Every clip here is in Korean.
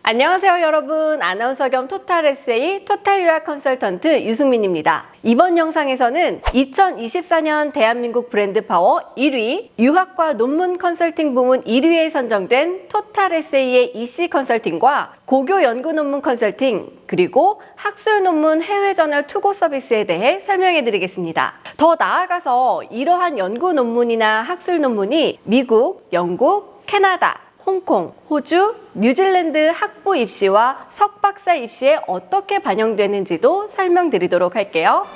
안녕하세요 여러분. 아나운서 겸 토탈 에세이 토탈 유학 컨설턴트 유승민입니다. 이번 영상에서는 2024년 대한민국 브랜드 파워 1위 유학과 논문 컨설팅 부문 1위에 선정된 토탈 에세이의 EC 컨설팅과 고교 연구 논문 컨설팅 그리고 학술 논문 해외 저널 투고 서비스에 대해 설명해 드리겠습니다. 더 나아가서 이러한 연구 논문이나 학술 논문이 미국, 영국, 캐나다, 홍콩, 호주, 뉴질랜드 학부 입시와 석박사 입시에 어떻게 반영되는지도 설명드리도록 할게요.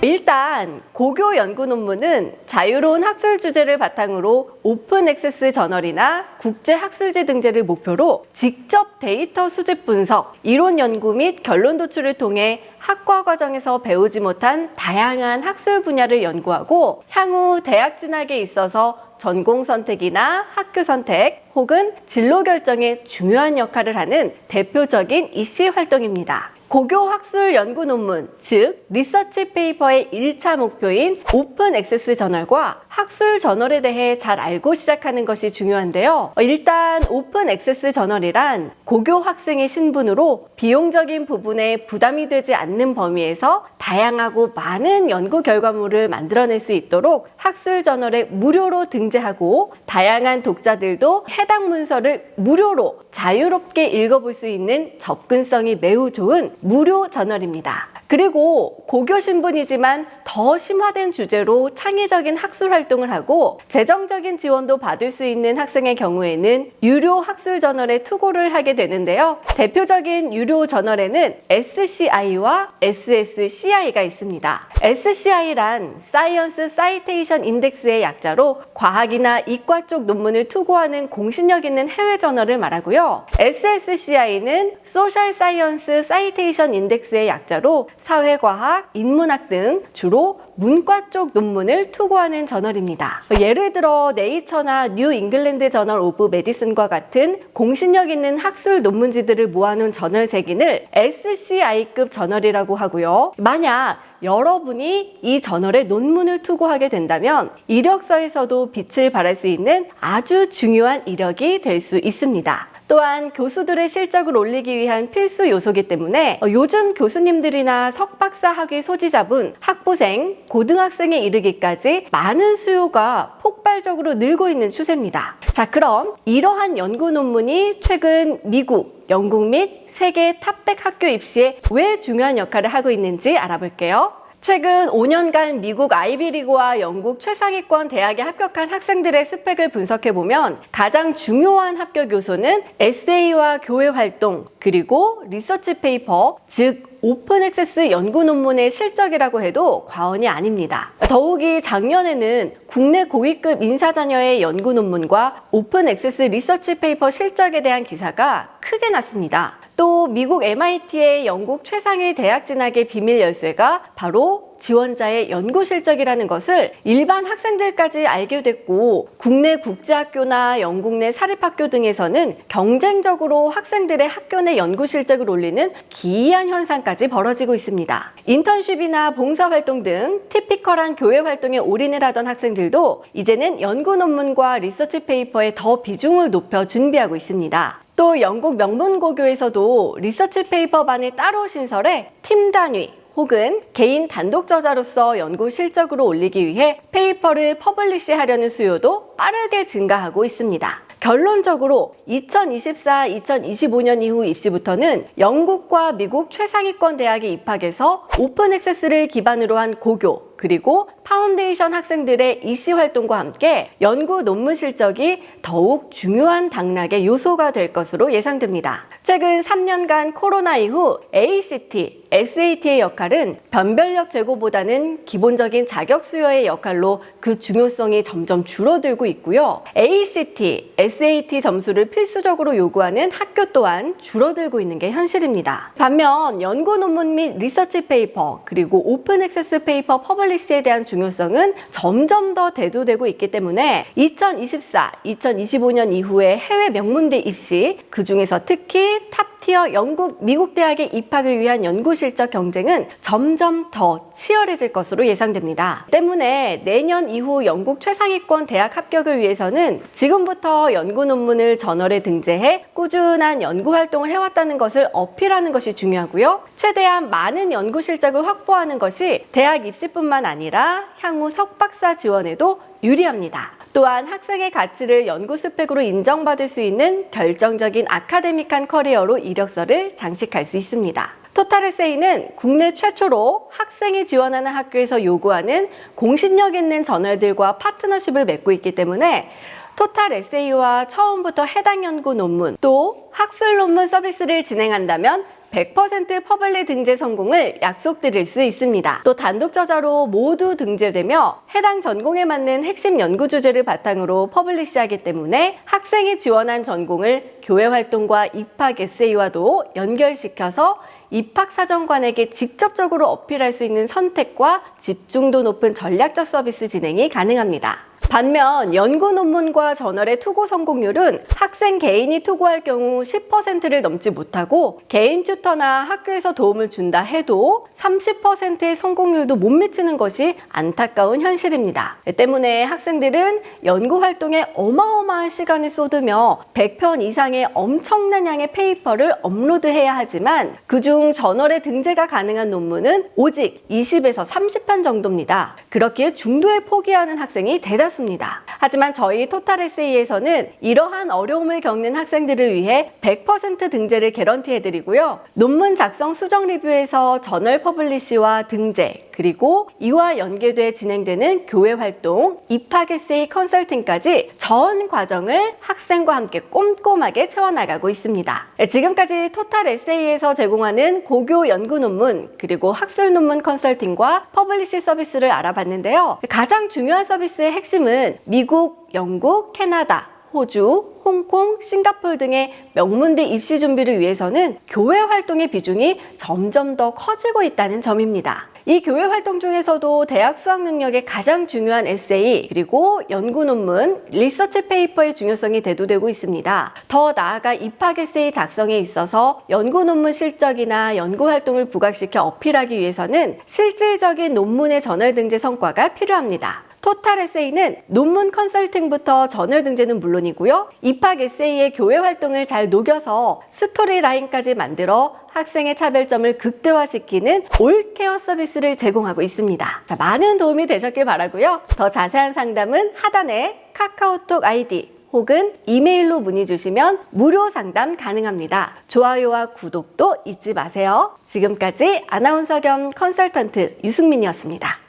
일단 고교 연구 논문은 자유로운 학술 주제를 바탕으로 오픈 액세스 저널이나 국제 학술지 등재를 목표로 직접 데이터 수집 분석, 이론 연구 및 결론 도출을 통해 학과 과정에서 배우지 못한 다양한 학술 분야를 연구하고 향후 대학 진학에 있어서 전공 선택이나 학교 선택 혹은 진로 결정에 중요한 역할을 하는 대표적인 EC 활동입니다. 고교 학술 연구 논문, 즉 리서치 페이퍼의 1차 목표인 오픈 액세스 저널과 학술 저널에 대해 잘 알고 시작하는 것이 중요한데요. 일단 오픈 액세스 저널이란 고교 학생의 신분으로 비용적인 부분에 부담이 되지 않는 범위에서 다양하고 많은 연구 결과물을 만들어낼 수 있도록 학술 저널에 무료로 등재하고 다양한 독자들도 해당 문서를 무료로 자유롭게 읽어볼 수 있는 접근성이 매우 좋은 무료 저널입니다. 그리고 고교 신분이지만 더 심화된 주제로 창의적인 학술 활동을 하고 재정적인 지원도 받을 수 있는 학생의 경우에는 유료 학술 저널에 투고를 하게 되는데요. 대표적인 유료 저널에는 SCI와 SSCI가 있습니다. SCI란 사이언스 사이테이션 인덱스의 약자로 과학이나 이과 쪽 논문을 투고하는 공신력 있는 해외 저널을 말하고요. SSCI는 소셜 사이언스 사이테이션 인덱스의 약자로 사회과학, 인문학 등 주로 문과 쪽 논문을 투고하는 저널입니다. 예를 들어 네이처나 뉴 잉글랜드 저널 오브 메디슨과 같은 공신력 있는 학술 논문지들을 모아놓은 저널 세기를 SCI급 저널이라고 하고요. 만약 여러분이 이 저널에 논문을 투고하게 된다면 이력서에서도 빛을 발할 수 있는 아주 중요한 이력이 될 수 있습니다. 또한 교수들의 실적을 올리기 위한 필수 요소이기 때문에 요즘 교수님들이나 석박사 학위 소지자분, 학부생, 고등학생에 이르기까지 많은 수요가 폭발적으로 늘고 있는 추세입니다. 자, 그럼 이러한 연구 논문이 최근 미국, 영국 및 세계 탑100 학교 입시에 왜 중요한 역할을 하고 있는지 알아볼게요. 최근 5년간 미국 아이비리그와 영국 최상위권 대학에 합격한 학생들의 스펙을 분석해보면 가장 중요한 합격 요소는 에세이와 교회 활동, 그리고 리서치 페이퍼, 즉 오픈 액세스 연구 논문의 실적이라고 해도 과언이 아닙니다. 더욱이 작년에는 국내 고위급 인사 자녀의 연구 논문과 오픈 액세스 리서치 페이퍼 실적에 대한 기사가 크게 났습니다. 또 미국 MIT의 영국 최상위 대학 진학의 비밀 열쇠가 바로 지원자의 연구 실적이라는 것을 일반 학생들까지 알게 됐고 국내 국제학교나 영국 내 사립학교 등에서는 경쟁적으로 학생들의 학교 내 연구 실적을 올리는 기이한 현상까지 벌어지고 있습니다. 인턴십이나 봉사활동 등 티피컬한 교회 활동에 올인을 하던 학생들도 이제는 연구 논문과 리서치 페이퍼에 더 비중을 높여 준비하고 있습니다. 또 영국 명문고교에서도 리서치 페이퍼반을 따로 신설해 팀 단위 혹은 개인 단독 저자로서 연구 실적으로 올리기 위해 페이퍼를 퍼블리시하려는 수요도 빠르게 증가하고 있습니다. 결론적으로 2024-2025년 이후 입시부터는 영국과 미국 최상위권 대학에 입학해서 오픈 액세스를 기반으로 한 고교 그리고 파운데이션 학생들의 EC 활동과 함께 연구 논문 실적이 더욱 중요한 당락의 요소가 될 것으로 예상됩니다. 최근 3년간 코로나 이후 ACT, SAT의 역할은 변별력 제고보다는 기본적인 자격 수여의 역할로 그 중요성이 점점 줄어들고 있고요. ACT, SAT 점수를 필수적으로 요구하는 학교 또한 줄어들고 있는 게 현실입니다. 반면 연구 논문 및 리서치 페이퍼 그리고 오픈 액세스 페이퍼 퍼블리시에 대한 중요성은 점점 더 대두되고 있기 때문에 2024, 2025년 이후에 해외 명문대 입시, 그 중에서 특히 탑 탑티어 영국, 미국 대학의 입학을 위한 연구 실적 경쟁은 점점 더 치열해질 것으로 예상됩니다. 때문에 내년 이후 영국 최상위권 대학 합격을 위해서는 지금부터 연구 논문을 저널에 등재해 꾸준한 연구 활동을 해왔다는 것을 어필하는 것이 중요하고요. 최대한 많은 연구 실적을 확보하는 것이 대학 입시뿐만 아니라 향후 석박사 지원에도 유리합니다. 또한 학생의 가치를 연구 스펙으로 인정받을 수 있는 결정적인 아카데믹한 커리어로 이력서를 장식할 수 있습니다. 토탈 에세이는 국내 최초로 학생이 지원하는 학교에서 요구하는 공신력 있는 저널들과 파트너십을 맺고 있기 때문에 토탈 에세이와 처음부터 해당 연구 논문 또 학술 논문 서비스를 진행한다면 100% 퍼블릭 등재 성공을 약속드릴 수 있습니다. 또 단독 저자로 모두 등재되며 해당 전공에 맞는 핵심 연구 주제를 바탕으로 퍼블리시하기 때문에 학생이 지원한 전공을 교회 활동과 입학 에세이와도 연결시켜서 입학사정관에게 직접적으로 어필할 수 있는 선택과 집중도 높은 전략적 서비스 진행이 가능합니다. 반면 연구 논문과 저널의 투고 성공률은 학생 개인이 투고할 경우 10%를 넘지 못하고 개인 튜터나 학교에서 도움을 준다 해도 30%의 성공률도 못 미치는 것이 안타까운 현실입니다. 때문에 학생들은 연구 활동에 어마어마한 시간을 쏟으며 100편 이상의 엄청난 양의 페이퍼를 업로드해야 하지만 그중 저널에 등재가 가능한 논문은 오직 20에서 30편 정도입니다. 그렇기에 중도에 포기하는 학생이 대다수입니다. 하지만 저희 토탈 에세이에서는 이러한 어려움을 겪는 학생들을 위해 100% 등재를 개런티해드리고요. 논문 작성 수정 리뷰에서 저널 퍼블리시와 등재, 그리고 이와 연계돼 진행되는 교회 활동, 입학 에세이 컨설팅까지 전 과정을 학생과 함께 꼼꼼하게 채워나가고 있습니다. 지금까지 토탈 에세이에서 제공하는 고교 연구 논문, 그리고 학술 논문 컨설팅과 퍼블리시 서비스를 알아봤는데요. 가장 중요한 서비스의 핵심은 미국, 영국, 캐나다, 호주, 홍콩, 싱가포르 등의 명문대 입시 준비를 위해서는 교회 활동의 비중이 점점 더 커지고 있다는 점입니다. 이 교회 활동 중에서도 대학 수학 능력의 가장 중요한 에세이, 그리고 연구 논문, 리서치 페이퍼의 중요성이 대두되고 있습니다. 더 나아가 입학 에세이 작성에 있어서 연구 논문 실적이나 연구 활동을 부각시켜 어필하기 위해서는 실질적인 논문의 저널 등재 성과가 필요합니다. 토탈 에세이는 논문 컨설팅부터 저널 등재는 물론이고요. 입학 에세이의 교회 활동을 잘 녹여서 스토리 라인까지 만들어 학생의 차별점을 극대화시키는 올케어 서비스를 제공하고 있습니다. 자, 많은 도움이 되셨길 바라고요. 더 자세한 상담은 하단에 카카오톡 아이디 혹은 이메일로 문의 주시면 무료 상담 가능합니다. 좋아요와 구독도 잊지 마세요. 지금까지 아나운서 겸 컨설턴트 유승민이었습니다.